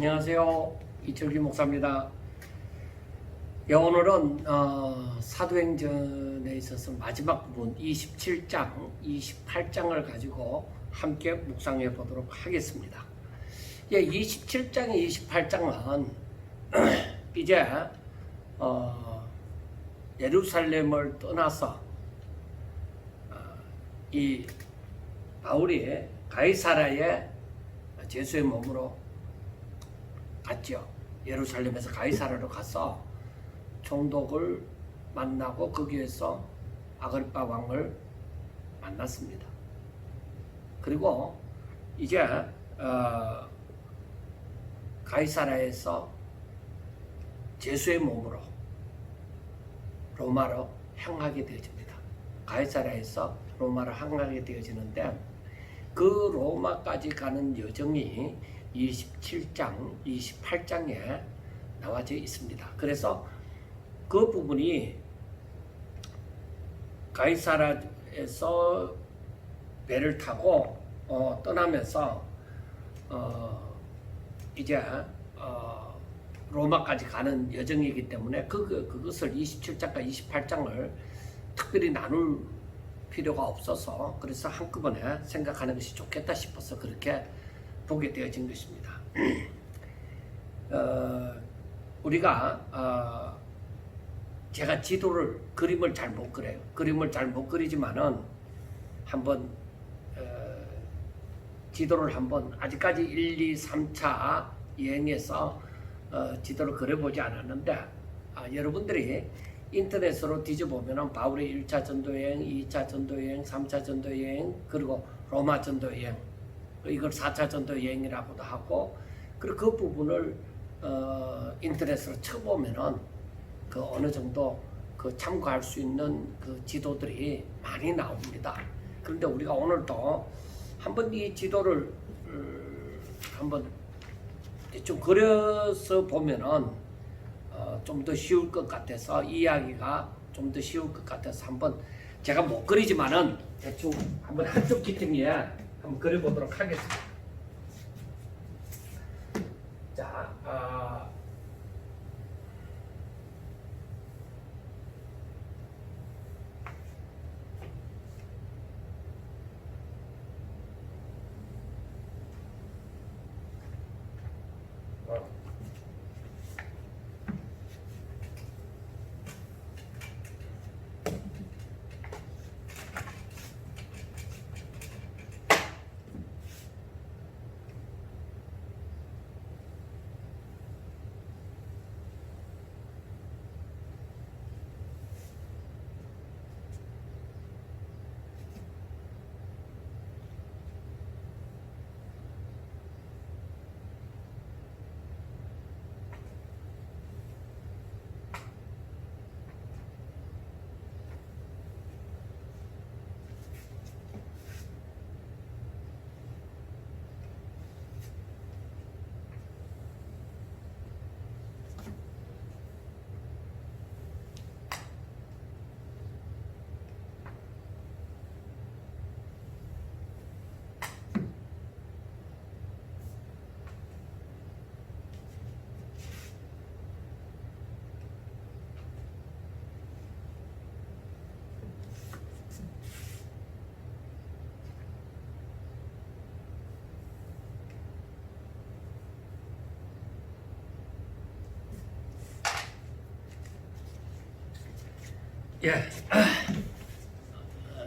안녕하세요. 이철기 목사입니다. 오늘은 사도행전에 있어서 마지막 부분 27장, 28장을 가지고 함께 묵상해 보도록 하겠습니다. 27장, 28장은 이제 예루살렘을 떠나서 이 바울이 가이사라에 제수의 몸으로 갔죠. 예루살렘에서 가이사라로 가서 총독을 만나고 거기에서 아그리파 왕을 만났습니다. 그리고 이제 가이사라에서 제수의 몸으로 로마로 향하게 되어집니다. 가이사라에서 로마로 향하게 되어지는데 그 로마까지 가는 여정이 27장, 28장에 나와져 있습니다. 그래서 그 부분이 가이사라에서 배를 타고 떠나면서 이제 로마까지 가는 여정이기 때문에 그것을 27장과 28장을 특별히 나눌 필요가 없어서 그래서 한꺼번에 생각하는 것이 좋겠다 싶어서 그렇게 보게 되어진 것입니다. 우리가 제가 그림을 잘 못 그려요. 그림을 잘 못 그리지만은 한번 지도를 한번 아직까지 1, 2, 3차 여행에서 지도를 그려보지 않았는데 여러분들이 인터넷으로 뒤져보면 바울의 1차 전도여행, 2차 전도여행, 3차 전도여행, 그리고 로마 전도여행, 이걸 4차 전도여행이라고도 하고, 그리고 그 부분을 인터넷으로 쳐보면은 그 어느 정도 그 참고할 수 있는 그 지도들이 많이 나옵니다. 그런데 우리가 오늘도 한번 이 지도를 한번 좀 그려서 보면은 좀 더 쉬울 것 같아서 이야기가 좀 더 쉬울 것 같아서 한번 제가 못 그리지만은 대충 한번 한쪽 기둥에 한번 그려보도록 하겠습니다. 자,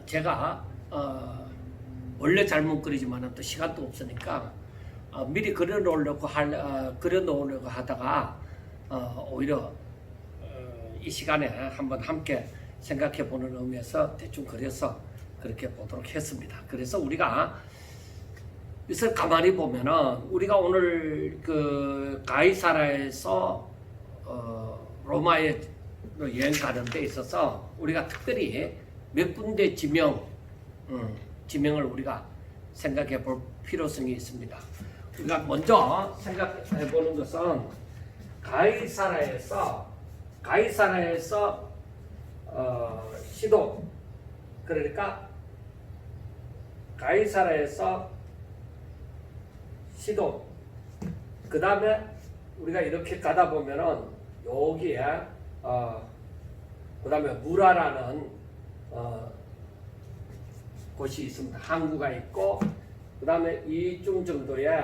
제가 원래 잘못 그리지만 또 시간도 없으니까 미리 그려놓으려고 하다가 오히려 이 시간에 한번 함께 생각해 보는 의미에서 대충 그려서 그렇게 보도록 했습니다. 그래서 우리가 이것을 가만히 보면은 우리가 오늘 그 가이사라에서 로마에 여행 가는 데 있어서 우리가 특별히 몇 군데 지명을 우리가 생각해 볼 필요성이 있습니다. 우리가 먼저 생각해 보는 것은 가이사라에서 시도, 그러니까 가이사라에서 시도, 그 다음에 우리가 이렇게 가다 보면은 여기에 그 다음에 무라라는 곳이 있습니다. 항구가 있고 그 다음에 이쯤 정도에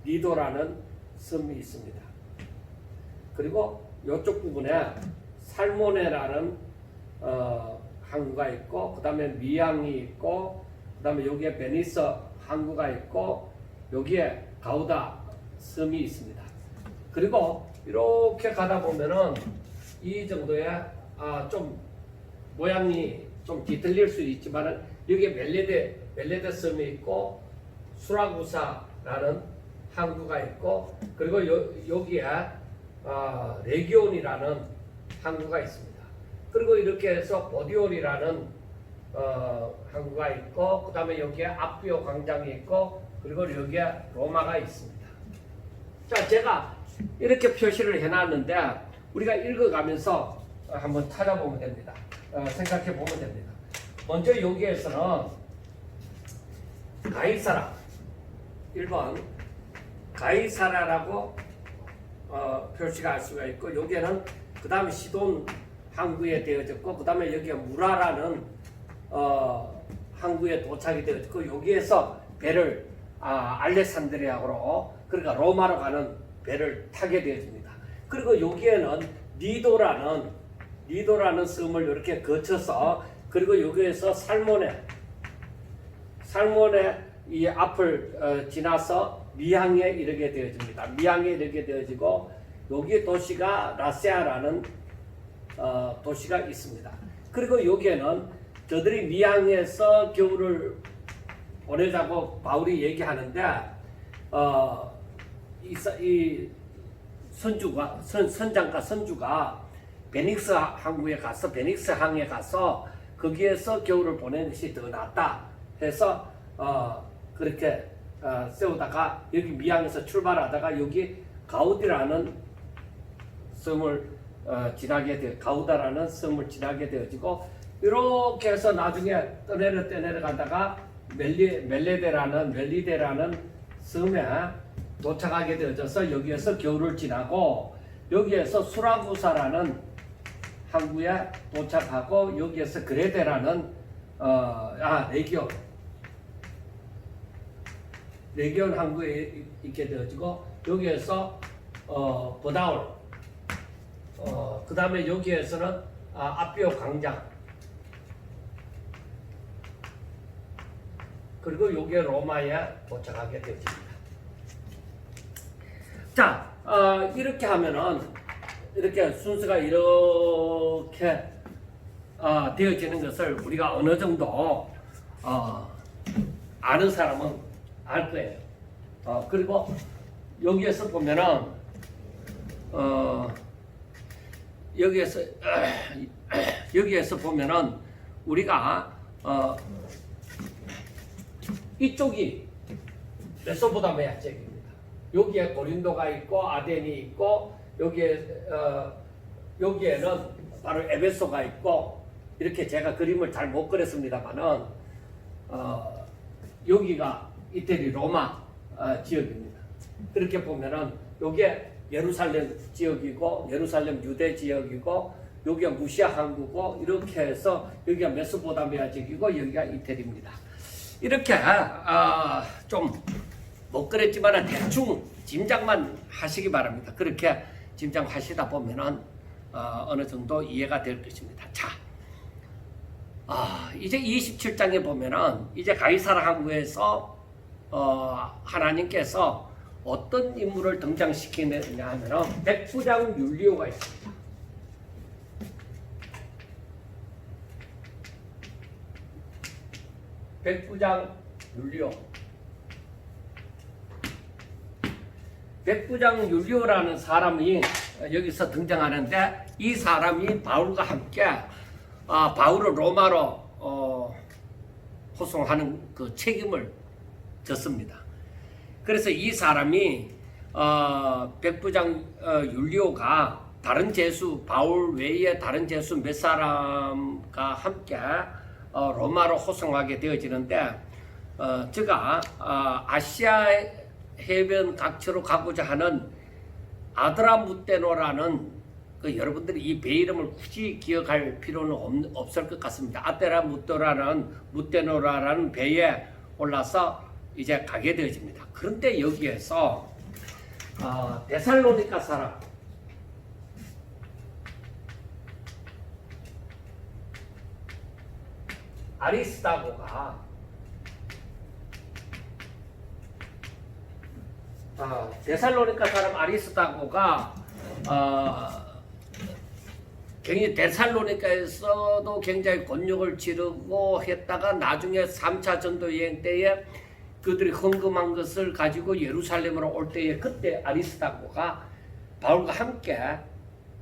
니도라는 섬이 있습니다. 그리고 이쪽 부분에 살모네라는 항구가 있고 그 다음에 미양이 있고 그 다음에 여기에 베니스 항구가 있고 여기에 가우다 섬이 있습니다. 그리고 이렇게 가다 보면은 이 정도의 좀 모양이 좀 뒤틀릴 수 있지만은 여기에 멜레데 섬이 있고 수라구사라는 항구가 있고 그리고 여기에 레기온이라는 항구가 있습니다. 그리고 이렇게 해서 보디올이라는 항구가 있고 그 다음에 여기에 아피오 광장이 있고 그리고 여기에 로마가 있습니다. 자, 제가 이렇게 표시를 해놨는데 우리가 읽어가면서 한번 찾아보면 됩니다. 생각해 보면 됩니다. 먼저 여기에서는 가이사라 1번 가이사라라고 표시가 할 수가 있고 여기에는 그 다음에 시돈 항구에 되어졌고 그 다음에 여기에 무라라는 항구에 도착이 되어졌고 여기에서 배를 알레산드리아로 그러니까 로마로 가는 배를 타게 되어집니다. 그리고 여기에는 니도라는 섬을 이렇게 거쳐서 그리고 여기에서 살모네 이 앞을 지나서 미항에 이르게 되어집니다. 미항에 이르게 되어지고 여기 도시가 라세아라는 도시가 있습니다. 그리고 여기에는 저들이 미항에서 겨울을 보내자고 바울이 얘기하는데 이 선주가 베닉스 항구에 가서 베닉스 항에 가서 거기에서 겨울을 보내는 것이 더 낫다 해서 그렇게 세우다가 여기 미항에서 출발하다가 여기 가우디라는 섬을 가우다라는 섬을 지나게 되어지고 이렇게 해서 나중에 떠내려 가다가 멜리데라는 섬에 도착하게 되어져서 여기에서 겨울을 지나고 여기에서 수라구사라는 항구에 도착하고 여기에서 그레데라는 레기온 항구에 있게 되어지고 여기에서 버다울 그 다음에 여기에서는 아피오 광장 그리고 여기에 로마에 도착하게 되어집니다. 자, 이렇게 하면은 이렇게 순서가 이렇게 되어지는 것을 우리가 어느 정도 아는 사람은 알 거예요. 그리고 여기에서 보면은 여기에서 보면은 우리가 이쪽이 메소포타미아 지역입니다. 여기에 고린도가 있고 아덴이 있고 여기에는 바로 에베소가 있고 이렇게 제가 그림을 잘 못 그렸습니다만은 여기가 이태리 로마 지역입니다. 그렇게 보면은 여기에 예루살렘 지역이고 예루살렘 유대 지역이고 여기가 무시아 항구고 이렇게 해서 여기가 메소포타미아 지역이고 여기가 이태리입니다. 이렇게 좀 못 그랬지만 대충 짐작만 하시기 바랍니다. 그렇게 짐작하시다 보면은 어느 정도 이해가 될 것입니다. 자, 이제 27장에 보면은 이제 가이사라 항구에서 하나님께서 어떤 인물을 등장시키느냐 하면은 백부장 율리오가 있습니다. 백부장 율리오라는 사람이 여기서 등장하는데 이 사람이 바울과 함께 바울을 로마로 호송하는 그 책임을 졌습니다. 그래서 이 사람이 백부장 율리오가 다른 제수 바울 외에 다른 제수 몇 사람과 함께 로마로 호송하게 되어지는데 제가 아시아 해변 각지로 가고자 하는 아드라무테노라는 여러분들이 이 배 이름을 굳이 기억할 필요는 없을 것 같습니다. 무테노라는 배에 올라서 이제 가게 되어집니다. 그런데 여기에서 데살로니가 사람 아리스타고가 데살로니가 사람 아리스타고가 굉장히 데살로니카에서도 굉장히 곤욕을 치르고 했다가 나중에 3차 전도 여행 때에 그들이 헌금한 것을 가지고 예루살렘으로 올 때에 그때 아리스타고가 바울과 함께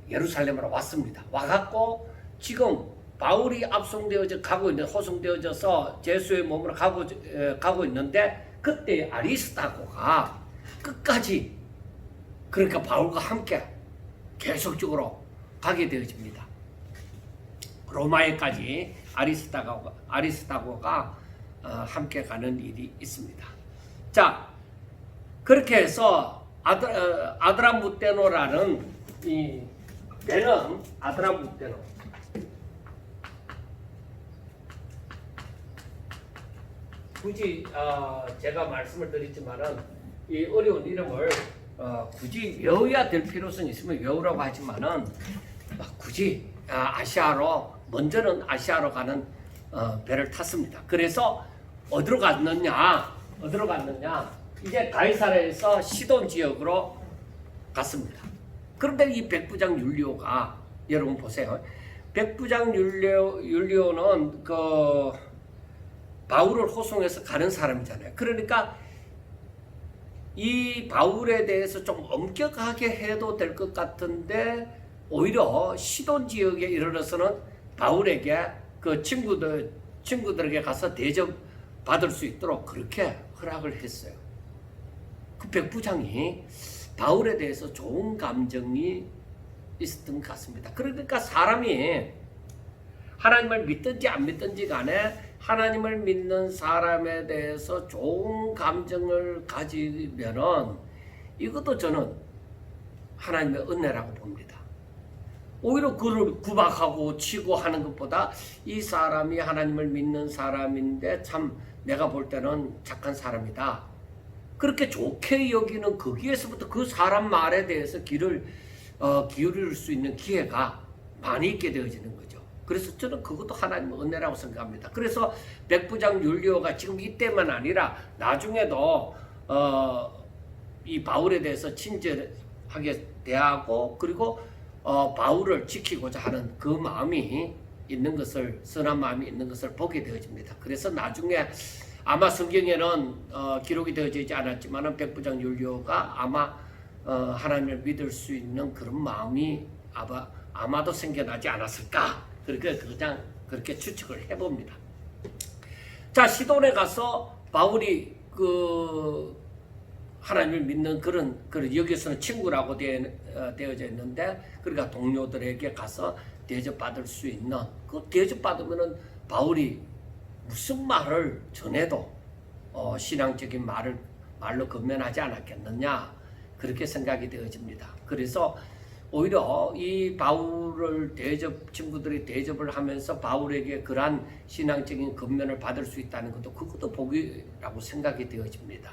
예루살렘으로 왔습니다. 와갖고 지금 바울이 압송되어져 가고 있는 호송되어져서 제수의 몸으로 가고 있는데 그때 아리스타고가 끝까지 그러니까 바울과 함께 계속적으로 가게 되어집니다. 로마에까지 아리스타고가 함께 가는 일이 있습니다. 자, 그렇게 해서 아드라무테노라는 이 배는 아드라무테노 굳이 제가 말씀을 드리지만은 이 어려운 이름을 굳이 외워야 될 필요성이 있으면 외우라고 하지만은 굳이 아시아로 먼저는 아시아로 가는 배를 탔습니다. 그래서 어디로 갔느냐? 이제 가이사랴에서 시돈 지역으로 갔습니다. 그런데 이 백부장 율리오가 여러분 보세요. 백부장 율리오는 그 바울을 호송해서 가는 사람이잖아요. 그러니까 이 바울에 대해서 좀 엄격하게 해도 될 것 같은데 오히려 시돈 지역에 이르러서는 바울에게 그 친구들에게 가서 대접 받을 수 있도록 그렇게 허락을 했어요. 그 백부장이 바울에 대해서 좋은 감정이 있었던 것 같습니다. 그러니까 사람이 하나님을 믿든지 안 믿든지 간에 하나님을 믿는 사람에 대해서 좋은 감정을 가지면은 이것도 저는 하나님의 은혜라고 봅니다. 오히려 그를 구박하고 치고 하는 것보다 이 사람이 하나님을 믿는 사람인데 참 내가 볼 때는 착한 사람이다. 그렇게 좋게 여기는 거기에서부터 그 사람 말에 대해서 귀를 기울일 수 있는 기회가 많이 있게 되어지는 거죠. 그래서 저는 그것도 하나님의 은혜라고 생각합니다. 그래서 백부장 율리오가 지금 이때만 아니라 나중에도 이 바울에 대해서 친절하게 대하고 그리고 바울을 지키고자 하는 그 마음이 있는 것을 선한 마음이 있는 것을 보게 되어집니다. 그래서 나중에 아마 성경에는 기록이 되어지지 않았지만 백부장 율리오가 아마 하나님을 믿을 수 있는 그런 마음이 아마도 생겨나지 않았을까. 그냥 그렇게 추측을 해봅니다. 자, 시돈에 가서 바울이 그 하나님을 믿는 그런 여기서는 친구라고 되어져 있는데 그러니까 동료들에게 가서 대접받을 수 있는 그 대접받으면은 바울이 무슨 말을 전해도 신앙적인 말로 건면하지 않았겠느냐 그렇게 생각이 되어집니다. 그래서 오히려 이 바울을 친구들이 대접을 하면서 바울에게 그러한 신앙적인 건면을 받을 수 있다는 것도 그것도 복이라고 생각이 되어집니다.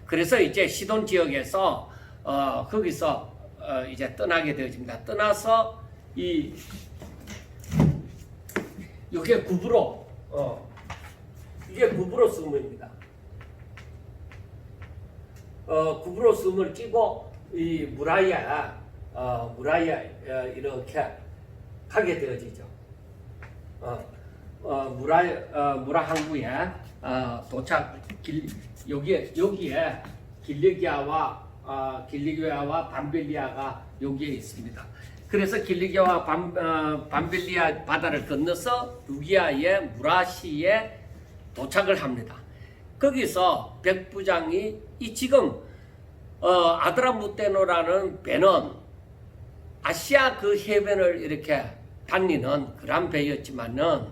그래서 이제 시돈 지역에서 거기서 이제 떠나게 되어집니다. 떠나서 이게 구브로 이게 구브로 섬입니다. 구브로 섬을 끼고 이 무라야 이렇게 가게 되어지죠. 무라 항구에 도착 여기에 길리기아와 밤빌리아가 여기에 있습니다. 그래서 길리기아와 밤빌리아 바다를 건너서 루기아의 무라시에 도착을 합니다. 거기서 백부장이 지금 아드라무테노라는 배는 아시아 그 해변을 이렇게 다니는 그런 배였지만은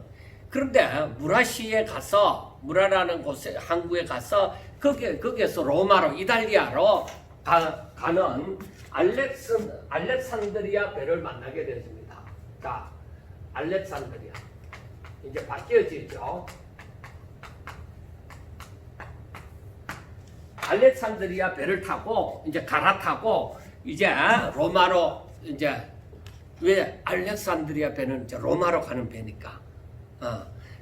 그런데 무라시에 가서 무라라는 곳에 항구에 가서 거기에서 로마로 이탈리아로 가는 알렉산드리아 배를 만나게 되었습니다. 자, 알렉산드리아 이제 바뀌어지죠. 알렉산드리아 배를 타고 이제 갈아타고 이제 로마로 이제 왜 알렉산드리아 배는 이제 로마로 가는 배니까.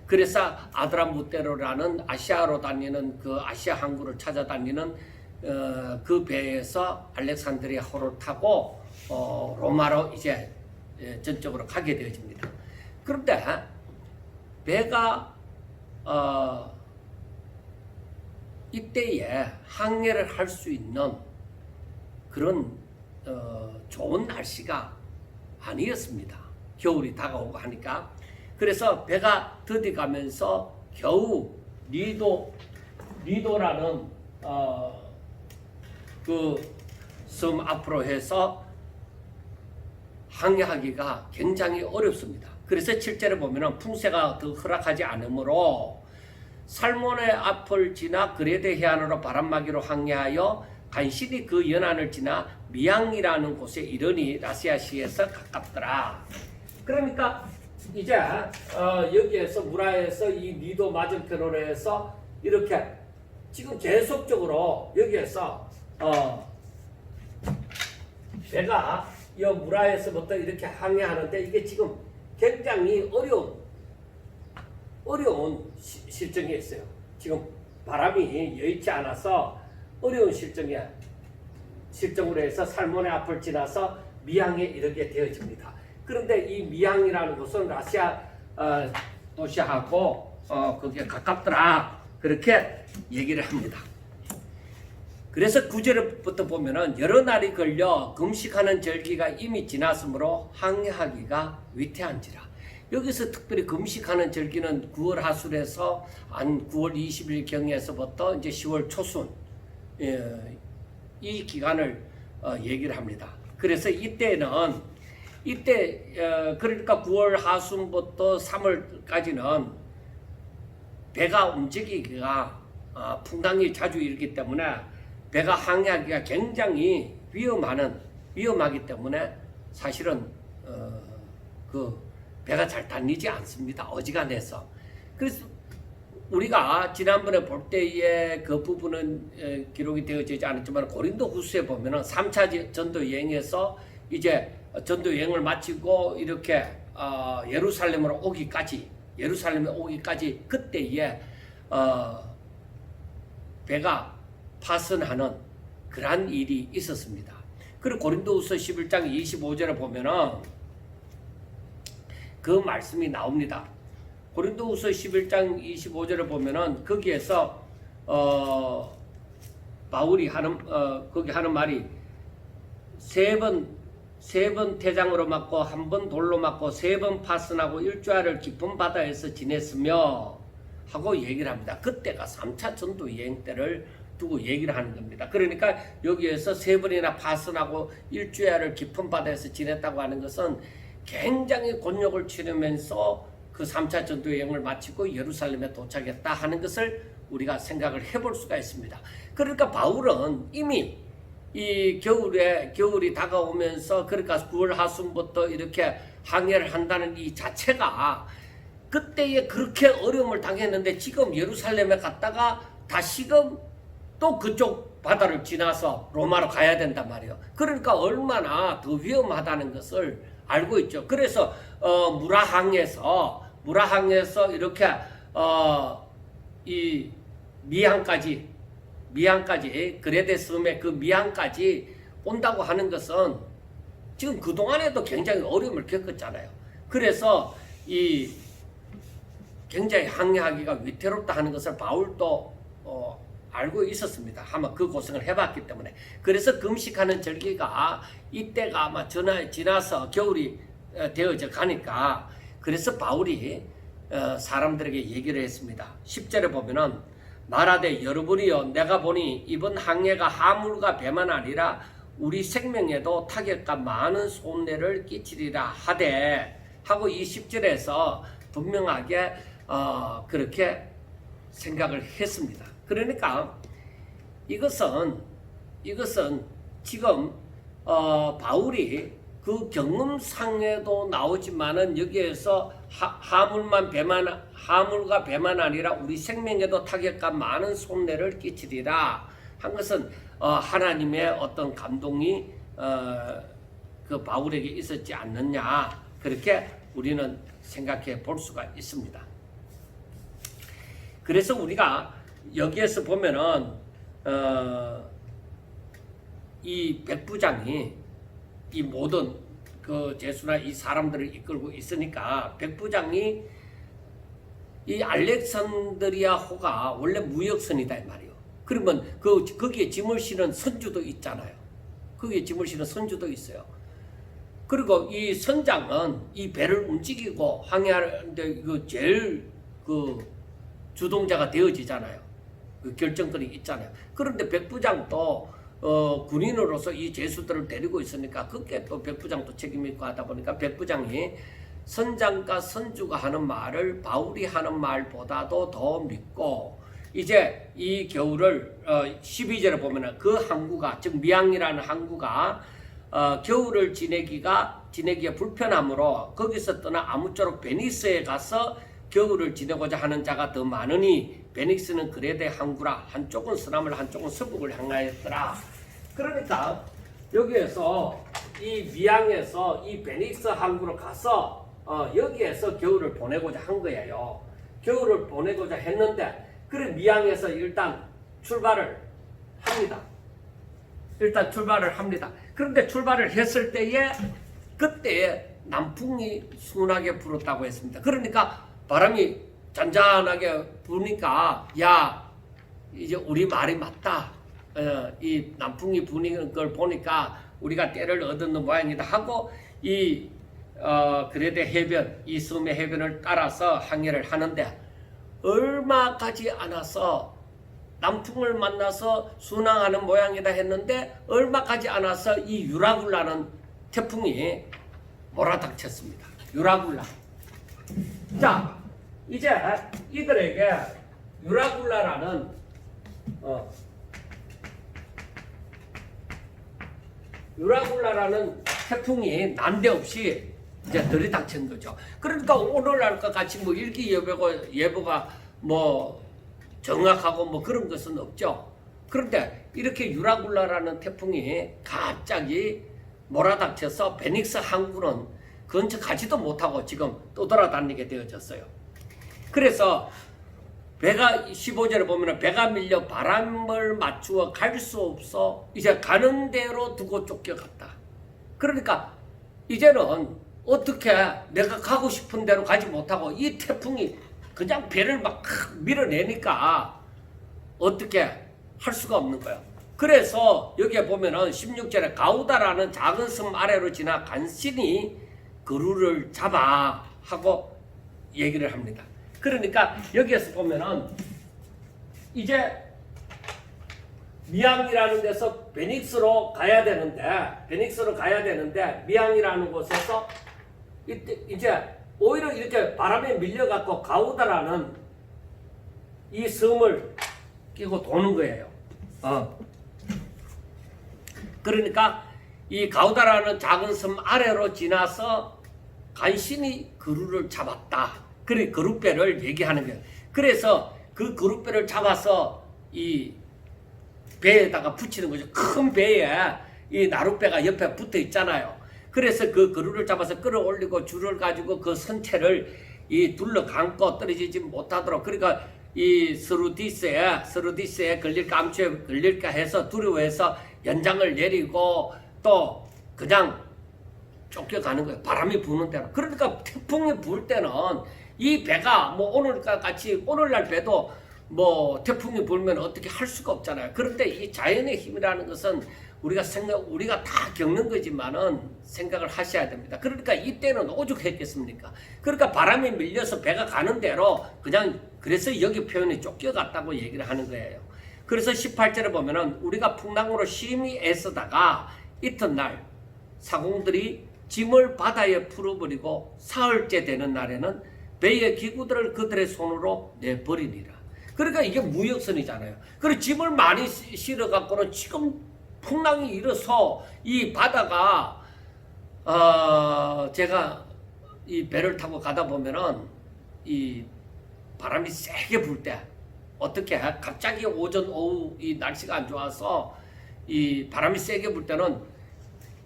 그래서 아드라무테로라는 아시아로 다니는 그 아시아 항구를 찾아다니는 그 배에서 알렉산드리아호를 타고 로마로 이제 전적으로 가게 되어집니다. 그런데 배가 이때에 항해를 할 수 있는 그런 좋은 날씨가 아니었습니다. 겨울이 다가오고 하니까. 그래서 배가 더디가면서 겨우 리도라는 그 섬 앞으로 해서 항해하기가 굉장히 어렵습니다. 그래서 실제로 보면은 풍세가 더 허락하지 않으므로 살몬의 앞을 지나 그레데 해안으로 바람막이로 항해하여 간신히 그 연안을 지나 미앙이라는 곳에 이르니 라시아시에서 가깝더라. 그러니까 이제 여기에서 무라에서 이 니도 맞은편으로 해서 이렇게 지금 계속적으로 여기에서 배가 이 무라에서부터 이렇게 항해하는데 이게 지금 굉장히 어려운 실정이 있어요. 지금 바람이 여의치 않아서 어려운 실정으로 해서 살몬의 앞을 지나서 미항에 이르게 되어집니다. 그런데 이 미항이라는 곳은 라시아 도시하고 거기에 가깝더라. 그렇게 얘기를 합니다. 그래서 9절부터 보면은 여러 날이 걸려 금식하는 절기가 이미 지났으므로 항해하기가 위태한지라. 여기서 특별히 금식하는 절기는 9월 하순에서 한 9월 20일 경에서부터 이제 10월 초순 이 기간을 얘기를 합니다. 그래서 이때 그러니까 9월 하순부터 3월까지는 배가 움직이기가 풍랑이 자주 일기 때문에 배가 항해하기가 굉장히 위험하기 때문에 사실은 그 배가 잘 다니지 않습니다. 어지간해서. 그래서 우리가 지난번에 볼 때에 그 부분은 기록이 되어지지 않았지만 고린도 후서에 보면은 3차 전도 여행에서 이제 전도 여행을 마치고 이렇게 예루살렘에 오기까지 그때에 배가 파선하는 그러한 일이 있었습니다. 그리고 고린도후서 11장 25절에 보면은 그 말씀이 나옵니다. 고린도후서 11장 25절에 보면은 거기에서 바울이 거기 하는 말이 세 번 태장으로 맞고 한 번 돌로 맞고 3번 파선하고 일주일을 깊은 바다에서 지냈으며 하고 얘기를 합니다. 그때가 3차 전도 여행 때를 두고 얘기를 하는 겁니다. 그러니까 여기에서 3번이나 파선하고 일주일을 깊은 바다에서 지냈다고 하는 것은 굉장히 곤욕을 치르면서 그 3차 전도 여행을 마치고 예루살렘에 도착했다 하는 것을 우리가 생각을 해볼 수가 있습니다. 그러니까 바울은 이미 이 겨울이 다가오면서 그러니까 9월 하순부터 이렇게 항해를 한다는 이 자체가 그때에 그렇게 어려움을 당했는데 지금 예루살렘에 갔다가 다시금 또 그쪽 바다를 지나서 로마로 가야 된단 말이에요. 그러니까 얼마나 더 위험하다는 것을 알고 있죠. 그래서 무라항에서 이렇게 이 미항까지 그레데 섬의 그 미항까지 온다고 하는 것은 지금 그동안에도 굉장히 어려움을 겪었잖아요. 그래서 이 굉장히 항해하기가 위태롭다 하는 것을 바울도 알고 있었습니다. 아마 그 고생을 해봤기 때문에. 그래서 금식하는 절기가 이때가 아마 지나서 겨울이 되어져 가니까 그래서 바울이 사람들에게 얘기를 했습니다. 10절에 보면은 말하되 여러분이여 내가 보니 이번 항해가 하물과 배만 아니라 우리 생명에도 타격과 많은 손해를 끼치리라 하되 하고 이 10절에서 분명하게 그렇게 생각을 했습니다. 그러니까 이것은 지금 바울이 그 경험상에도 나오지만은 여기에서 하물과 배만 아니라 우리 생명에도 타격과 많은 손해를 끼치리라 한 것은 하나님의 어떤 감동이 그 바울에게 있었지 않느냐, 그렇게 우리는 생각해 볼 수가 있습니다. 그래서 우리가 여기에서 보면은 이 백부장이 이 모든 그 제수나 이 사람들을 이끌고 있으니까 백부장이 이 알렉산드리아 호가 원래 무역선이다 이 말이에요. 그러면 거기에 짐을 실은 선주도 있잖아요. 거기에 짐을 실은 선주도 있어요. 그리고 이 선장은 이 배를 움직이고 항해하는데 그 제일 그 주동자가 되어지잖아요. 그 결정권이 있잖아요. 그런데 백부장도 군인으로서 이 제수들을 데리고 있으니까 그게 또 백부장도 책임이 있고 하다 보니까 백부장이 선장과 선주가 하는 말을 바울이 하는 말보다도 더 믿고 이제 이 겨울을 12절에 보면은 그 항구가 즉 미항이라는 항구가 겨울을 지내기가 불편하므로 거기서 떠나 아무쪼록 베니스에 가서 겨울을 지내고자 하는 자가 더 많으니 베니스는 그레데 항구라 한쪽은 서남을 한쪽은 서북을 향하였더라. 그러니까 여기에서 이 미항에서 이 베니스 항구로 가서 여기에서 겨울을 보내고자 한 거예요. 겨울을 보내고자 했는데 그래 미항에서 일단 출발을 합니다. 그런데 출발을 했을 때에 그때 남풍이 순하게 불었다고 했습니다. 그러니까 바람이 잔잔하게 부니까 야 이제 우리 말이 맞다. 이 남풍이 부는 걸 보니까 우리가 때를 얻는 모양이다 하고 이 그레데 해변, 이 섬의 해변을 따라서 항해를 하는데 얼마 가지 않아서 남풍을 만나서 순항하는 모양이다 했는데 얼마 가지 않아서 이 유라굴라는 태풍이 몰아닥쳤습니다. 유라굴라. 자, 이제 이들에게 유라굴라라는 태풍이 난데없이 이제 들이닥친 거죠. 그러니까 오늘날과 같이 뭐 일기예보가 뭐 정확하고 뭐 그런 것은 없죠. 그런데 이렇게 유라굴라라는 태풍이 갑자기 몰아닥쳐서 베닉스 항구는 근처 가지도 못하고 지금 떠돌아다니게 되어졌어요. 그래서 배가 15절에 보면 배가 밀려 바람을 맞추어 갈 수 없어 이제 가는 대로 두고 쫓겨갔다. 그러니까 이제는 어떻게 내가 가고 싶은 대로 가지 못하고 이 태풍이 그냥 배를 막 밀어내니까 어떻게 할 수가 없는 거예요. 그래서 여기에 보면은 16절에 가우다라는 작은 섬 아래로 지나 간신히 그루를 잡아 하고 얘기를 합니다. 그러니까 여기에서 보면은 이제 미항이라는 데서 베닉스로 가야 되는데 미항이라는 곳에서 이제 오히려 이렇게 바람에 밀려갖고 가우다라는 이 섬을 끼고 도는 거예요. 그러니까 이 가우다라는 작은 섬 아래로 지나서 간신히 그루를 잡았다. 그래 그룻배를 얘기하는 거예요. 그래서 그 그룻배를 잡아서 이 배에다가 붙이는 거죠. 큰 배에 이 나룻배가 옆에 붙어 있잖아요. 그래서 그 그루를 잡아서 끌어올리고 줄을 가지고 그 선체를 이 둘러 감고 떨어지지 못하도록, 그러니까 이 스루디스에 걸릴까 암초에 걸릴까 해서 두려워해서 연장을 내리고 또 그냥 쫓겨가는 거예요. 바람이 부는 대로. 그러니까 태풍이 불 때는 이 배가 뭐 오늘과 같이 오늘날 배도 뭐 태풍이 불면 어떻게 할 수가 없잖아요. 그런데 이 자연의 힘이라는 것은 우리가 다 겪는 거지만은 생각을 하셔야 됩니다. 그러니까 이때는 오죽했겠습니까? 그러니까 바람이 밀려서 배가 가는 대로 그냥, 그래서 여기 표현이 쫓겨갔다고 얘기를 하는 거예요. 그래서 18절에 보면은 우리가 풍랑으로 심히 애쓰다가 이튿날 사공들이 짐을 바다에 풀어버리고 사흘째 되는 날에는 배의 기구들을 그들의 손으로 내버리니라. 그러니까 이게 무역선이잖아요. 그리고 짐을 많이 실어 갖고는 지금 풍랑이 일어서 이 바다가 제가 이 배를 타고 가다 보면은 이 바람이 세게 불 때 어떻게 해? 갑자기 오전 오후 이 날씨가 안 좋아서 이 바람이 세게 불 때는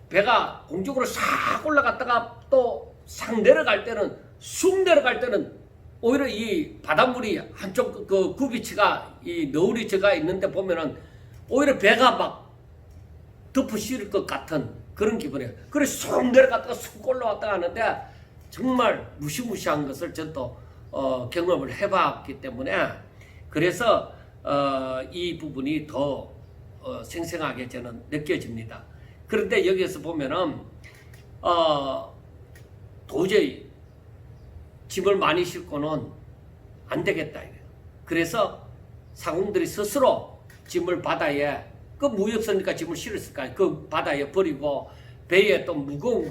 배가 공중으로 싹 올라갔다가 또 싹 내려갈 때는 쑥 내려갈 때는 오히려 이 바닷물이 한쪽 그 구비치가 이 너울이 제가 있는데 보면은 오히려 배가 막 덮어 씌울 것 같은 그런 기분이에요. 그래서 쑥 내려갔다가 쑥 올라왔다가 하는데 정말 무시무시한 것을 저도 경험을 해봤기 때문에 그래서 이 부분이 더 생생하게 저는 느껴집니다. 그런데 여기에서 보면은 도저히 짐을 많이 싣고는 안 되겠다 이거예요. 그래서 상공들이 스스로 짐을 바다에 그 무역선이니까 짐을 실었을까요? 그 바다에 버리고 배에 또 무거운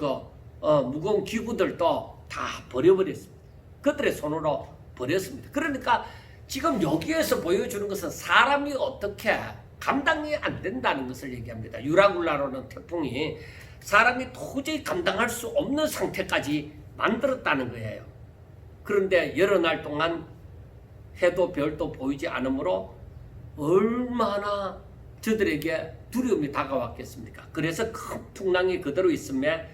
무거운 기구들도 다 버려버렸습니다. 그들의 손으로 버렸습니다. 그러니까 지금 여기에서 보여주는 것은 사람이 어떻게 감당이 안 된다는 것을 얘기합니다. 유라굴라로는 태풍이 사람이 도저히 감당할 수 없는 상태까지 만들었다는 거예요. 그런데 여러 날 동안 해도 별도 보이지 않으므로 얼마나 저들에게 두려움이 다가왔겠습니까? 그래서 큰 풍랑이 그대로 있음에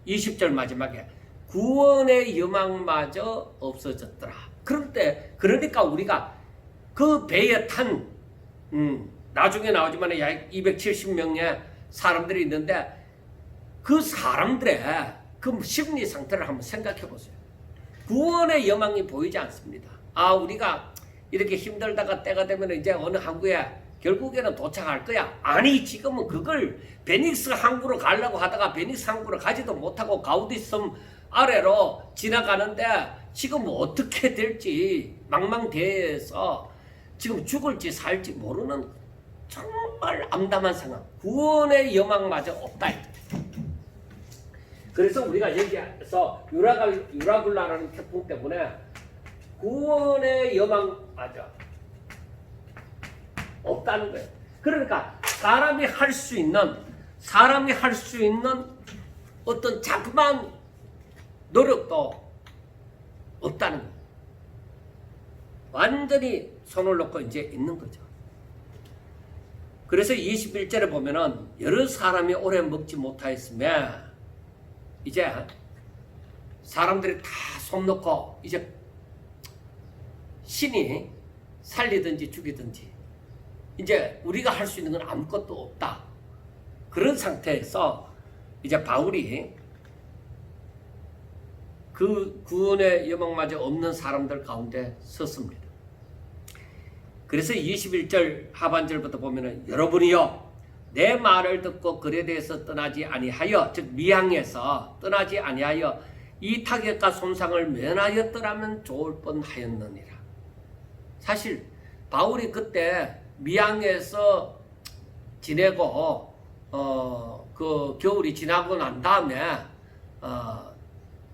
20절 마지막에 구원의 여망마저 없어졌더라. 그러니까 우리가 그 배에 탄 나중에 나오지만 270명의 사람들이 있는데 그 사람들의 그 심리 상태를 한번 생각해 보세요. 구원의 여망이 보이지 않습니다. 우리가 이렇게 힘들다가 때가 되면 이제 어느 항구에 결국에는 도착할 거야. 아니 지금은 그걸 베닉스 항구로 가려고 하다가 베닉스 항구로 가지도 못하고 가우디섬 아래로 지나가는데 지금 어떻게 될지 망망대해서 지금 죽을지 살지 모르는 정말 암담한 상황. 구원의 여망마저 없다. 그래서 우리가 여기에서 유라굴라라는 태풍 때문에 구원의 여망마저 없다는 거예요. 그러니까 사람이 할 수 있는 어떤 자그마한 노력도 없다는 거예요. 완전히 손을 놓고 이제 있는 거죠. 그래서 21절에 보면은 여러 사람이 오래 먹지 못하였으며 이제 사람들이 다 손 놓고 이제 신이 살리든지 죽이든지 이제 우리가 할 수 있는 건 아무것도 없다. 그런 상태에서 이제 바울이 그 구원의 여망마저 없는 사람들 가운데 섰습니다. 그래서 21절 하반절부터 보면은 여러분이요 내 말을 듣고 글에 대해서 떠나지 아니하여 즉 미항에서 떠나지 아니하여 이 타격과 손상을 면하였더라면 좋을 뻔하였느니라. 사실 바울이 그때 미항에서 지내고 그 겨울이 지나고 난 다음에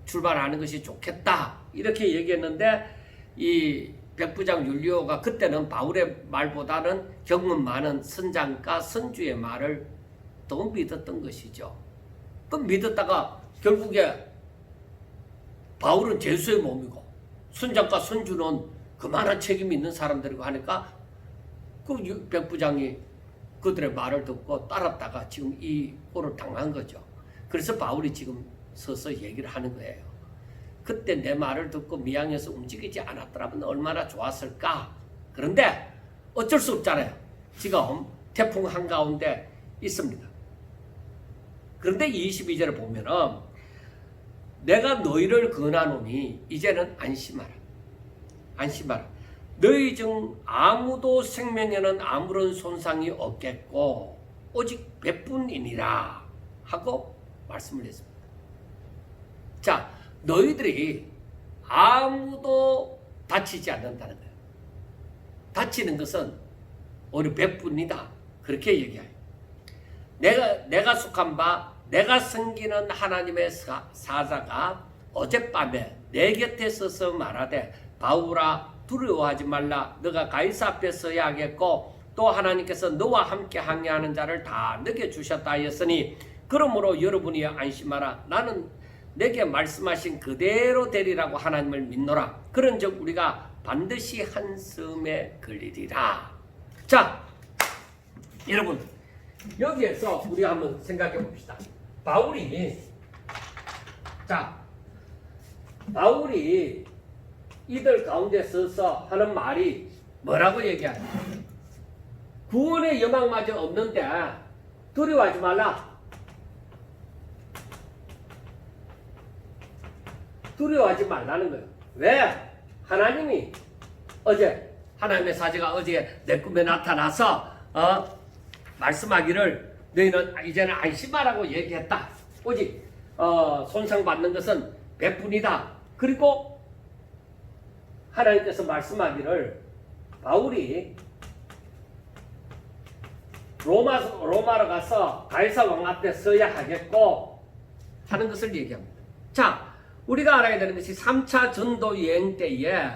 출발하는 것이 좋겠다 이렇게 얘기했는데 이 백부장 율리오가 그때는 바울의 말보다는 경험 많은 선장과 선주의 말을 더 믿었던 것이죠. 그럼 믿었다가 결국에 바울은 죄수의 몸이고 선장과 선주는 그만한 책임이 있는 사람들이고 하니까 그 백부장이 그들의 말을 듣고 따랐다가 지금 이 꼴을 당한 거죠. 그래서 바울이 지금 서서 얘기를 하는 거예요. 그때 내 말을 듣고 미항에서 움직이지 않았더라면 얼마나 좋았을까. 그런데 어쩔 수 없잖아요. 지금 태풍 한가운데 있습니다. 그런데 22절에 보면은 내가 너희를 권하노니 이제는 안심하라. 안심하라. 너희 중 아무도 생명에는 아무런 손상이 없겠고 오직 배뿐이니라 하고 말씀을 했습니다. 자, 너희들이 아무도 다치지 않는다는 거예요. 다치는 것은 오히려 배뿐이다. 그렇게 얘기해요. 내가 속한 바 내가 섬기는 하나님의 사자가 어젯밤에 내 곁에 서서 말하되 바울아 두려워하지 말라. 너가 가이사 앞에 서야 하겠고 또 하나님께서 너와 함께 항해하는 자를 다 너게 주셨다 하였으니 그러므로 여러분이 안심하라. 나는 내게 말씀하신 그대로 되리라고 하나님을 믿노라. 그런즉 우리가 반드시 한숨에 걸리리라. 자, 여러분 여기에서 우리가 한번 생각해 봅시다. 바울이 이들 가운데 서서 하는 말이 뭐라고 얘기하냐? 구원의 여망마저 없는데 두려워하지 말라. 두려워하지 말라는 거예요. 왜? 하나님이 어제 하나님의 사자가 어제 내 꿈에 나타나서 말씀하기를 너희는 이제는 안심하라고 얘기했다. 오직 손상받는 것은 백분이다. 그리고 하나님께서 말씀하기를 바울이 로마로 가서 가이사 왕 앞에 서야 하겠고 하는 것을 얘기합니다. 자, 우리가 알아야 되는 것이 3차 전도 여행 때에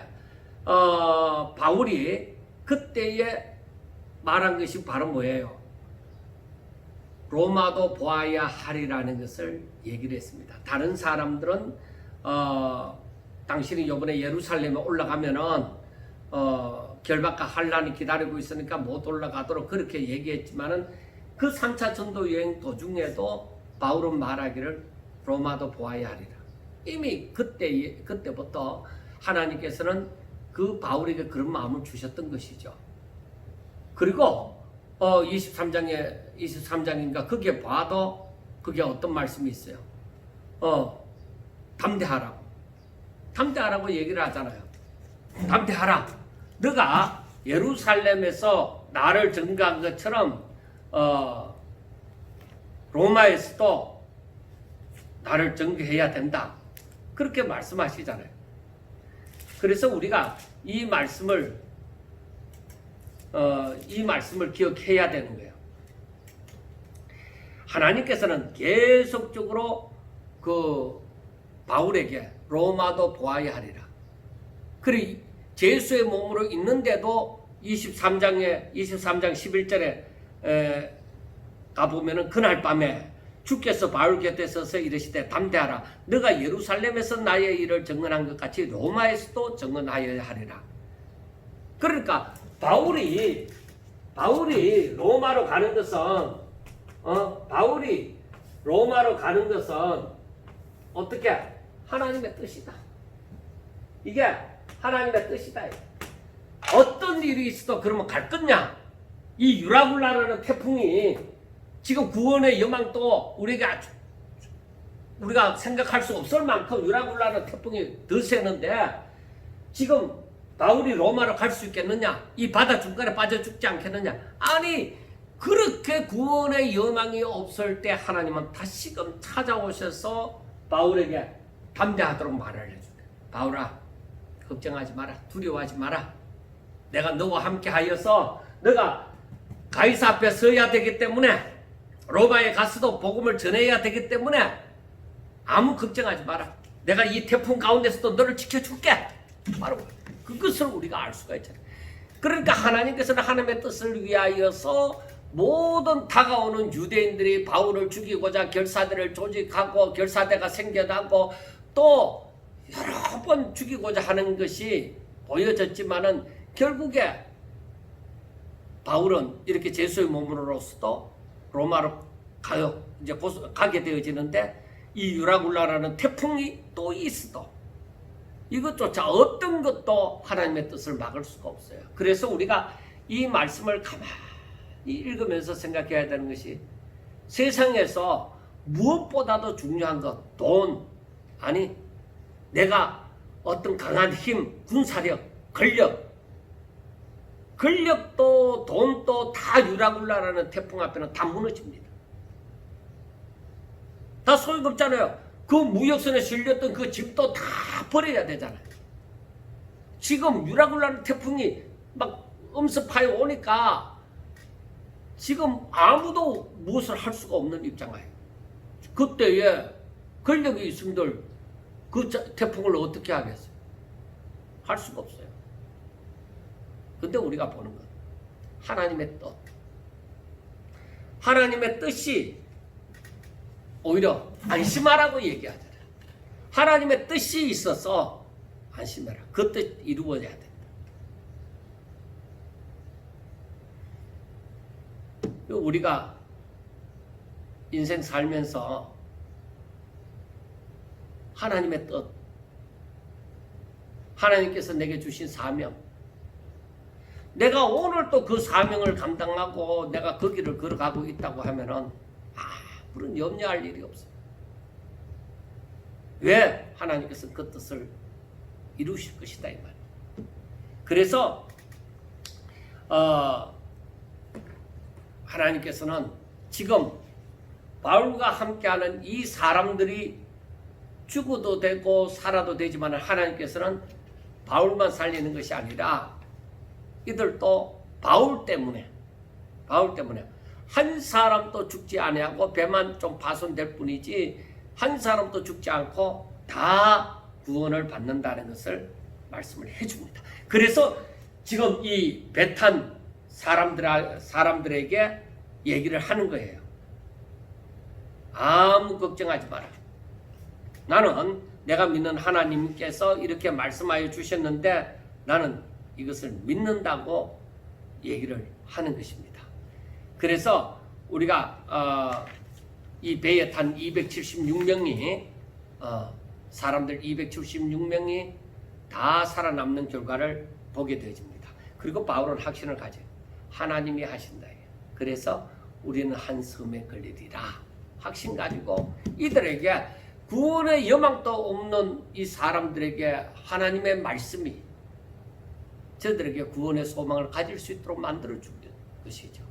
바울이 그때에 말한 것이 바로 뭐예요? 로마도 보아야 하리라는 것을 얘기를 했습니다. 다른 사람들은 당신이 이번에 예루살렘에 올라가면은 결박과 환란이 기다리고 있으니까 못 올라가도록 그렇게 얘기했지만은 그 3차 전도 여행 도중에도 바울은 말하기를 로마도 보아야 하리라. 이미 그때부터 하나님께서는 그 바울에게 그런 마음을 주셨던 것이죠. 그리고 23장인가 거기에 봐도 그게 어떤 말씀이 있어요. 담대하라고 얘기를 하잖아요. 담대하라. 너가 예루살렘에서 나를 증거한 것처럼 로마에서도 나를 증거해야 된다. 그렇게 말씀하시잖아요. 그래서 우리가 이 말씀을 기억해야 되는 거예요. 하나님께서는 계속적으로 그 바울에게 로마도 보아야 하리라. 그리고 제수의 몸으로 있는데도 23장 11절에 가보면은 그날 밤에 주께서 바울 곁에 서서 이르시되 담대하라. 너가 예루살렘에서 나의 일을 증언한 것 같이 로마에서도 증언하여야 하리라. 그러니까 바울이 로마로 가는 것은 어떻게 하나님의 뜻이다. 이게 하나님의 뜻이다. 어떤 일이 있어도 그러면 갈 거냐? 이 유라굴라라는 태풍이 지금 구원의 여망도 우리가 생각할 수 없을 만큼 유라굴라는 태풍이 더 세는데 지금 바울이 로마로 갈 수 있겠느냐? 이 바다 중간에 빠져 죽지 않겠느냐? 아니, 그렇게 구원의 여망이 없을 때 하나님은 다시금 찾아오셔서 바울에게 담대하도록 말을 해준다. 바울아, 걱정하지 마라. 두려워하지 마라. 내가 너와 함께 하여서 너가 가이사 앞에 서야 되기 때문에 로마에 가서도 복음을 전해야 되기 때문에 아무 걱정하지 마라. 내가 이 태풍 가운데서도 너를 지켜줄게. 바로 그것을 우리가 알 수가 있잖아요. 그러니까 하나님께서는 하나님의 뜻을 위하여서 모든 다가오는 유대인들이 바울을 죽이고자 결사대를 조직하고 결사대가 생겨나고 또 여러 번 죽이고자 하는 것이 보여졌지만은 결국에 바울은 이렇게 제수의 몸으로서도 로마로 가게 되어지는데 이 유라굴라라는 태풍이 또 있어도 이것조차 어떤 것도 하나님의 뜻을 막을 수가 없어요. 그래서 우리가 이 말씀을 가만히 읽으면서 생각해야 되는 것이 세상에서 무엇보다도 중요한 것, 돈, 아니 내가 어떤 강한 힘, 군사력, 권력도 돈도 다 유라굴라라는 태풍 앞에는 다 무너집니다. 다 소용없잖아요. 그 무역선에 실렸던 그 집도 다 버려야 되잖아요. 지금 유라굴라는 태풍이 막 엄습하여 오니까 지금 아무도 무엇을 할 수가 없는 입장이에요. 그때에 권력이 있음들 그 태풍을 어떻게 하겠어요? 할 수가 없어요. 근데 우리가 보는 건 하나님의 뜻. 하나님의 뜻이 오히려 안심하라고 얘기하잖아요. 하나님의 뜻이 있어서 안심해라. 그 뜻 이루어져야 된다. 우리가 인생 살면서 하나님의 뜻, 하나님께서 내게 주신 사명, 내가 오늘 또 그 사명을 감당하고 내가 그 길을 걸어가고 있다고 하면은 아무런 염려할 일이 없어요. 왜? 하나님께서 그 뜻을 이루실 것이다 이 말이에요. 그래서 하나님께서는 지금 바울과 함께하는 이 사람들이 죽어도 되고 살아도 되지만 하나님께서는 바울만 살리는 것이 아니라 이들도 바울 때문에 한 사람도 죽지 아니하고 배만 좀 파손될 뿐이지 한 사람도 죽지 않고 다 구원을 받는다는 것을 말씀을 해줍니다. 그래서 지금 이 배 탄 사람들에게 얘기를 하는 거예요. 아무 걱정하지 마라. 나는 내가 믿는 하나님께서 이렇게 말씀하여 주셨는데 나는 이것을 믿는다고 얘기를 하는 것입니다. 그래서 우리가 이 배에 탄 276명이 사람들 276명이 다 살아남는 결과를 보게 되어집니다. 그리고 바울은 확신을 가져요. 하나님이 하신다. 그래서 우리는 한 섬에 걸리리라. 확신 가지고 이들에게 구원의 여망도 없는 이 사람들에게 하나님의 말씀이 저들에게 구원의 소망을 가질 수 있도록 만들어주는 것이죠.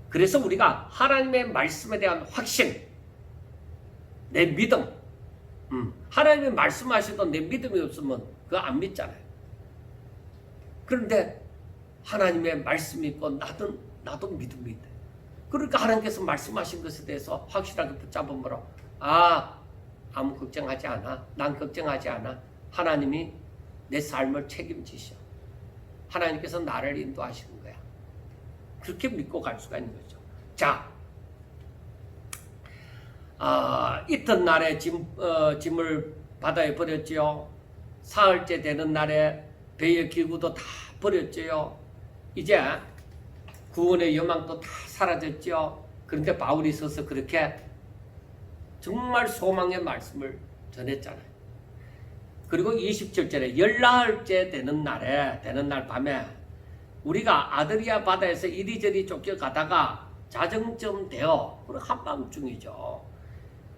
그래서 우리가 하나님의 말씀에 대한 확신, 내 믿음, 하나님의 말씀하셔도 내 믿음이 없으면 그거 안 믿잖아요. 그런데 하나님의 말씀이 있고 나도 믿음이 있다. 그러니까 하나님께서 말씀하신 것에 대해서 확실하게 붙잡으므로 아무 걱정하지 않아. 난 걱정하지 않아. 하나님이 내 삶을 책임지셔. 하나님께서 나를 인도하시는 거야. 그렇게 믿고 갈 수가 있는 거죠. 자, 이튿날에 짐을 바다에 버렸지요. 사흘째 되는 날에 배의 기구도 다 버렸지요. 이제 구원의 여망도 다 사라졌죠. 그런데 바울이 서서 그렇게 정말 소망의 말씀을 전했잖아요. 그리고 27절에 열나흘째 되는 날 밤에 우리가 아드리아 바다에서 이리저리 쫓겨가다가 자정쯤 되어 한밤중이죠.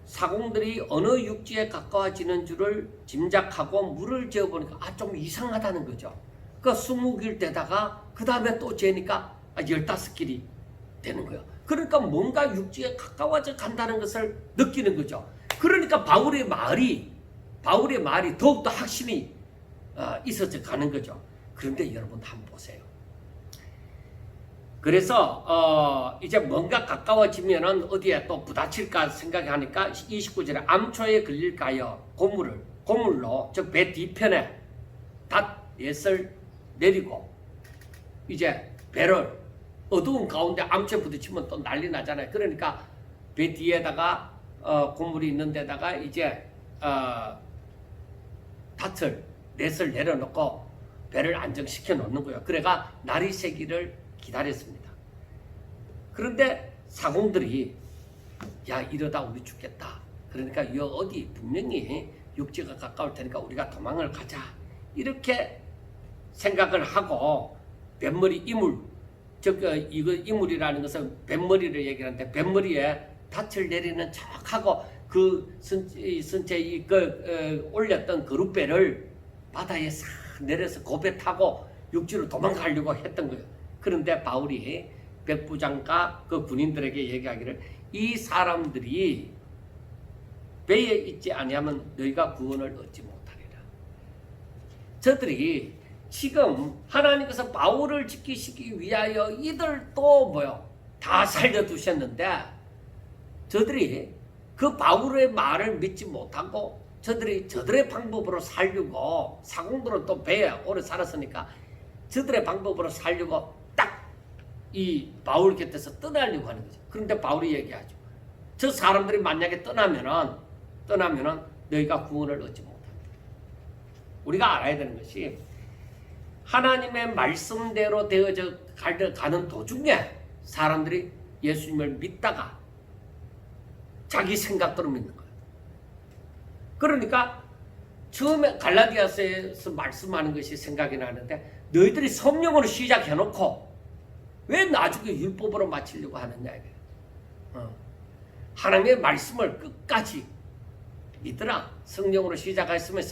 사공들이 어느 육지에 가까워지는 줄을 짐작하고 물을 재어보니까 좀 이상하다는 거죠. 그러니까 20길 되다가 그 다음에 또 재니까 15길이 되는 거예요. 그러니까 뭔가 육지에 가까워져 간다는 것을 느끼는 거죠. 그러니까 바울의 말이 더욱더 확신이 있어져 가는 거죠. 그런데 여러분 한번 보세요. 그래서 이제 뭔가 가까워지면은 어디에 또 부딪힐까 생각하니까 29절에 암초에 걸릴까요? 고물로 즉 배 뒤편에 닷넷을 내리고 이제 배를 어두운 가운데 암초에 부딪히면 또 난리 나잖아요. 그러니까 배 뒤에다가 고물이 있는 데다가 이제 넷을 내려놓고 배를 안정시켜 놓는 거예요. 그래가 날이 새기를 기다렸습니다. 그런데 사공들이 이러다 우리 죽겠다. 그러니까 어디 분명히 육지가 가까울 테니까 우리가 도망을 가자. 이렇게 생각을 하고 뱃머리 이물, 이거 이물이라는 것은 뱃머리를 얘기하는데 뱃머리에 닻을 내리는 척하고 그 선체 올렸던 그룻배를 바다에 싹 내려서 고배 타고 육지로 도망가려고 했던 거예요. 그런데 바울이 백부장과 그 군인들에게 얘기하기를 이 사람들이 배에 있지 아니하면 너희가 구원을 얻지 못하리라. 저들이 지금 하나님께서 바울을 지키시기 위하여 이들도 다 살려두셨는데 저들이 그 바울의 말을 믿지 못하고 저들의 방법으로 살려고 사공들은 또 배에 오래 살았으니까 저들의 방법으로 살려고 딱 이 바울 곁에서 떠나려고 하는 거죠. 그런데 바울이 얘기하죠. 저 사람들이 만약에 떠나면은 너희가 구원을 얻지 못한다. 우리가 알아야 되는 것이 하나님의 말씀대로 되어져 가는 도중에 사람들이 예수님을 믿다가 자기 생각대로 믿는 거예요. 그러니까 처음에 갈라디아서에서 말씀하는 것이 생각이 나는데 너희들이 성령으로 시작해놓고 왜 나중에 율법으로 마치려고 하느냐 이거예요. 하나님의 말씀을 끝까지 믿으라. 성령으로 시작했으면